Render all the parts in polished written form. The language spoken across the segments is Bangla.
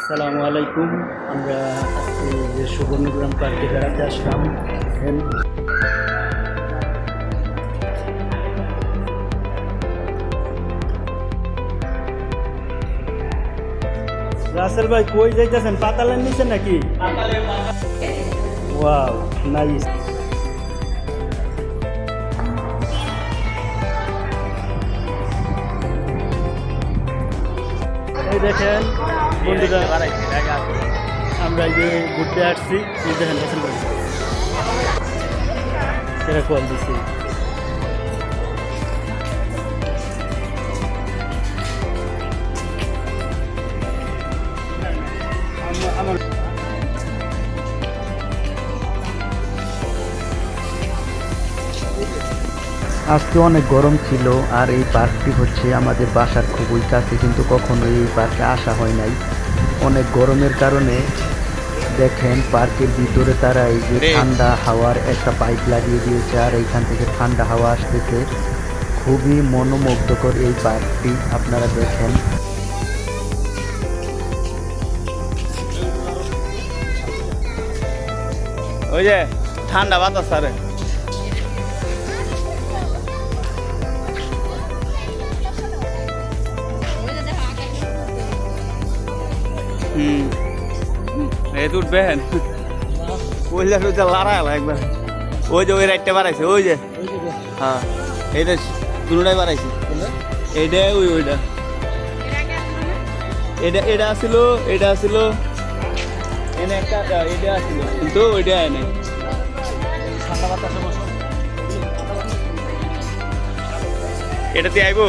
আসসালামু আলাইকুম। আমরা আজকে যে সুবর্ণগ্রাম পার্কে বেড়াতে আসলাম। দেখেন রাসেল ভাই কই যাইতেছেন? পাতালের নিচে নাকি? Wow, nice. এই দেখেন বন্ধুরা, আমরা এই যে ঘুরতে আসছি। এই দেখেন রাসেল ভাই সেটা কল দিছি। আমার আজকে অনেক গরম ছিল আর এই পার্কটি হচ্ছে আমাদের বাসার খুবই কাছে, কিন্তু কখনো এই পার্কে আসা হয় নাই অনেক গরমের কারণে। দেখেন পার্কের ভিতরে তারা এই যে ঠান্ডা হাওয়ার একটা পাইপ লাগিয়ে দিয়েছে আর এইখান থেকে ঠান্ডা হাওয়া আসতেছে। খুবই মনোমুগ্ধকর এই পার্কটি, আপনারা দেখেন। ওই যে ঠান্ডা বাতাস আরে এই তো উঠবেন ওইটা ওইটা লড়াইলা একবার। ওই যে ওই রাইটটা বাড়াইছে, ওই যে হ্যাঁ এইটা দুটাই বাড়াইছে। এইটা ওই ওইটা এটা এটা আসছিল, এটা আসছিল এনে একটা, এটা আসছিল কিন্তু ওইটা এনে এটাতে আইব।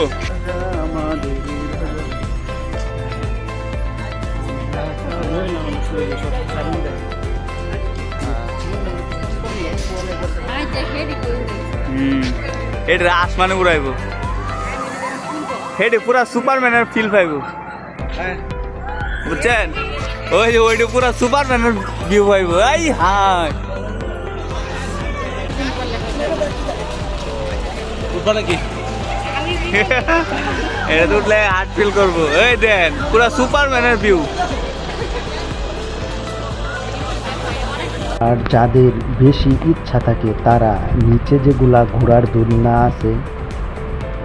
এটা আসমানে উড়াইব, হেডে পুরা সুপারম্যানের ফিল পাইব, বুঝছেন? ওই যে ওইটা পুরা সুপারম্যানের ভিউ পাইব। এই হাই নাকি এটা তো উঠলে হার্ট ফিল করবো। এই দেন পুরা সুপারম্যানের ভিউ। আর যাদের বেশি ইচ্ছা থাকে তারা নিচে যেগুলা ঘোড়ার দোলনা আছে,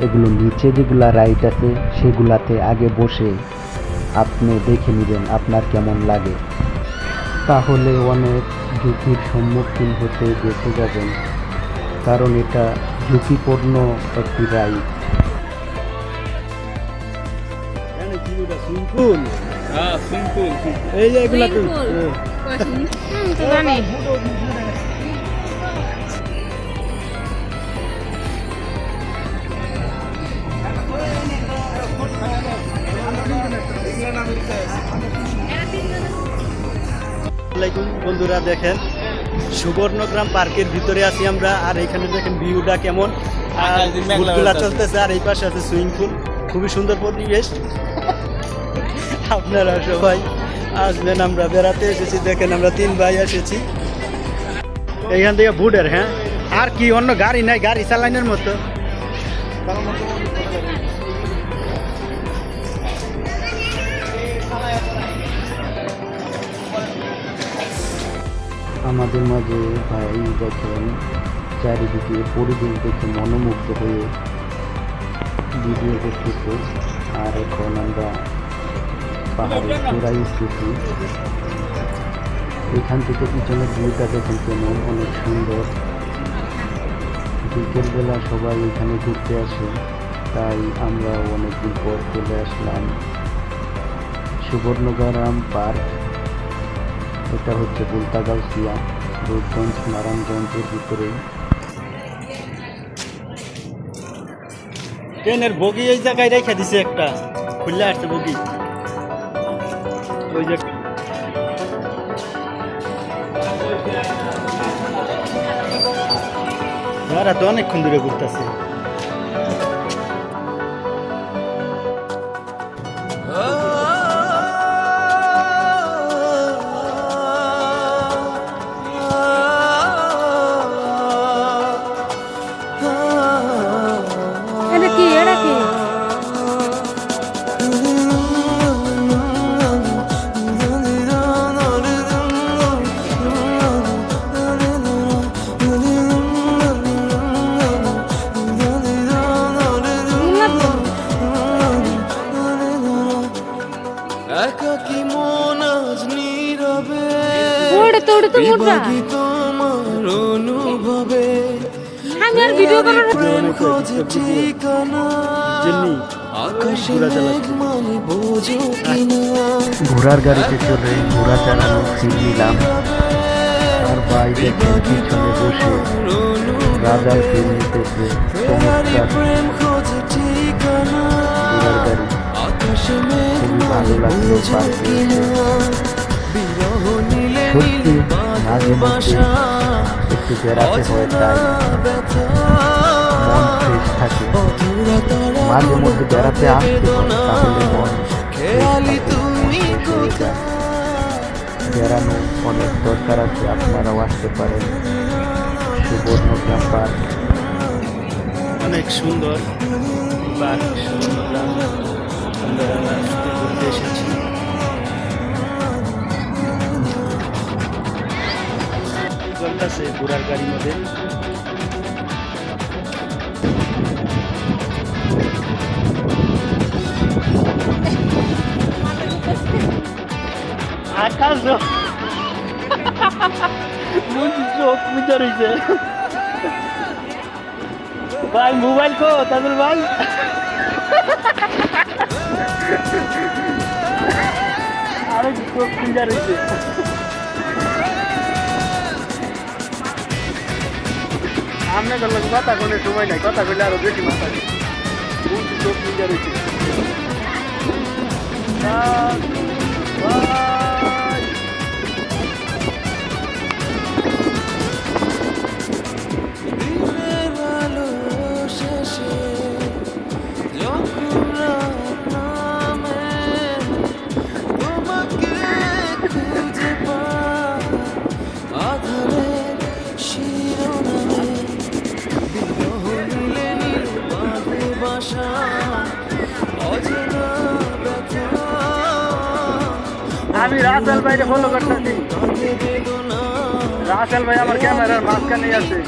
এগুলো নিচে যেগুলা রাইড আছে সেগুলাতে আগে বসে আপনি দেখে নেবেন আপনার কেমন লাগে। তাহলে অনেক ঝুঁকির সম্মুখীন হতে বেঁচে যাবেন, কারণ এটা ঝুঁকিপূর্ণ একটি রাইড। হ্যাঁ সিম্পল। এই যে এগুলা তো জানি আসসালামাইকুম বন্ধুরা, দেখেন সুবর্ণগ্রাম পার্কের ভিতরে আছি আমরা। আর এখানে দেখেন ভিউটা কেমন, আর ফুলগুলা চলতেছে আর এই পাশে আছে সুইমিং পুল। খুবই সুন্দর পরিবেশ। আপনারা সবাই আসবেন, আমরা বেড়াতে এসেছি। দেখেন আমরা 3 ভাই এসেছি এইখান থেকে বুডের। হ্যাঁ, আর কি অন্য গাড়ি নাই, গাড়ি চালানোর মতো। আমাদের মাঝে ভাই দেখেন চারিদিকে পরিবেশ দেখে মনোমুগ্ধ হয়ে ভিডিও করতেছে। আর এখন আমরা পাহাড়ে চূড়ায় এসেছি। এখান থেকে পিছনের ভিউটা দেখেন কেমন, অনেক সুন্দর। বিকেলবেলা সবাই এখানে ঘুরতে আসে, তাই আমরা অনেকদিন পর চলে আসলাম সুবর্ণগ্রাম পার্ক। এটা হচ্ছে বুলতাগাউসিয়া, রূপগঞ্জ, নারায়ণগঞ্জের ভিতরে। ট্রেনের বগি এই জায়গায় রেখে দিছে, একটা খুললে আসছে বগি। ওই যে তারা তো অনেকক্ষণ দূরে ঘুরতেছে। এটা কি একাকী মন আজ নীরবে ওটা তো মোটা বিভাগী তোমার অনুভবে আমি আর ভিডিও করার প্রেম খোঁজে ঠিকানা জেনি আকাশে মেঘ মানে বোঝো কিনা ঘোড়ার গাড়িতে চলে ঘোড়া চালানো ফিল নিলাম। আর ভাই দেখেন পিছনে বসে রাজার ফিল নিতেছে। চমৎকার প্রেম খোঁজে ঠিকানা ঘোড়ার গাড়ি, আকাশে মেঘ খুবই ভালো মানে লাগলো বোঝো পার্কে কিনা এসে। বিরহ নীলে সত্যি নীল মাঝে মধ্যে বাসা একটু বেড়াতে হয়, তাই ব্যথা মন ফ্রেশ থাকে। অধুরা তারা মাঝে মধ্যে বেড়াতে আসতে হয়, তাহলে মন খেয়ালি তুমি হয়ে যায়। বেড়ানো অনেক দরকার আছে, আপনারাও আসতে পারেন সুবর্ণগ্রাম পার্ক। অনেক সুন্দর পার্ক সুবর্ণগ্রাম, আমরা আজকে ঘুরতে এসেছি। চলতেছে ঘোড়ার গাড়ির মধ্যে। আকাশ চোখ বুঝা রয়েছে ভাই। মোবাইল কো তাদের ভাই, আরে চোখ বুঝা রয়েছে। আমরা করলাম কথা কোনো সময় নাই, কথা বললে আরো বেশি মাথা চোখ বুঝা রয়েছে। দিনের আলো শেষে যখন রাত নামে তোমাকে খুঁজে পাই আধারের শিরোনামে বিরহ নীলে নীল বাঁধে বাসা অজানা ব্যথা আমি রাসেল ভাইকে ফলো করতেছি। কাঁধে বেদনা রাসেল ভাই আমার ক্যামেরার মাঝখানে আছে।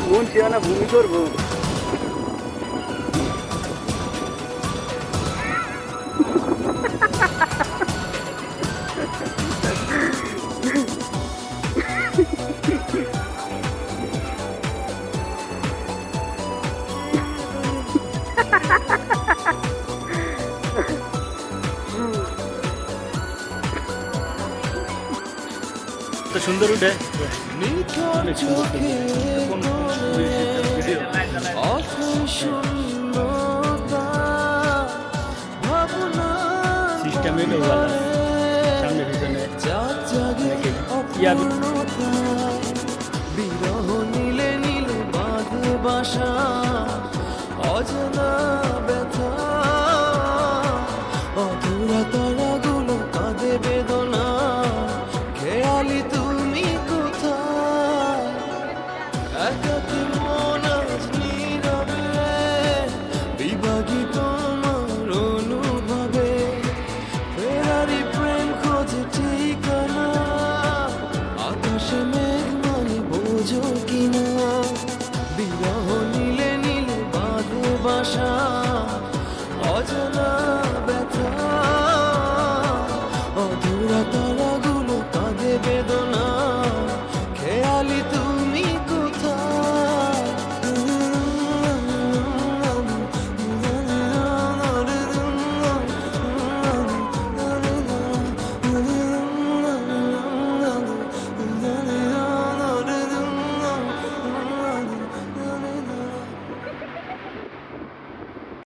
মন চেয়ানা ভূমি করবো। তো সুন্দর উঠে নিথর চোখে অথই শূন্যতা ভাবনা সিস্টেমে সামনে পিছনে চাঁদ জাগে অপূর্ণতা বিরহ নীলে নীল বাঁধে বাসা অজানা ব্যথা অধুরা তারাগুলো কাঁধে বেদনা খেয়ালি তুমি কোথায় একাকী মন আজ নীরবে বিভাগী তোমার অনুভবে ফেরারি প্রেম খোঁজে ঠিকানা আকাশে মেঘ মানে বোঝো কিনা বিরহ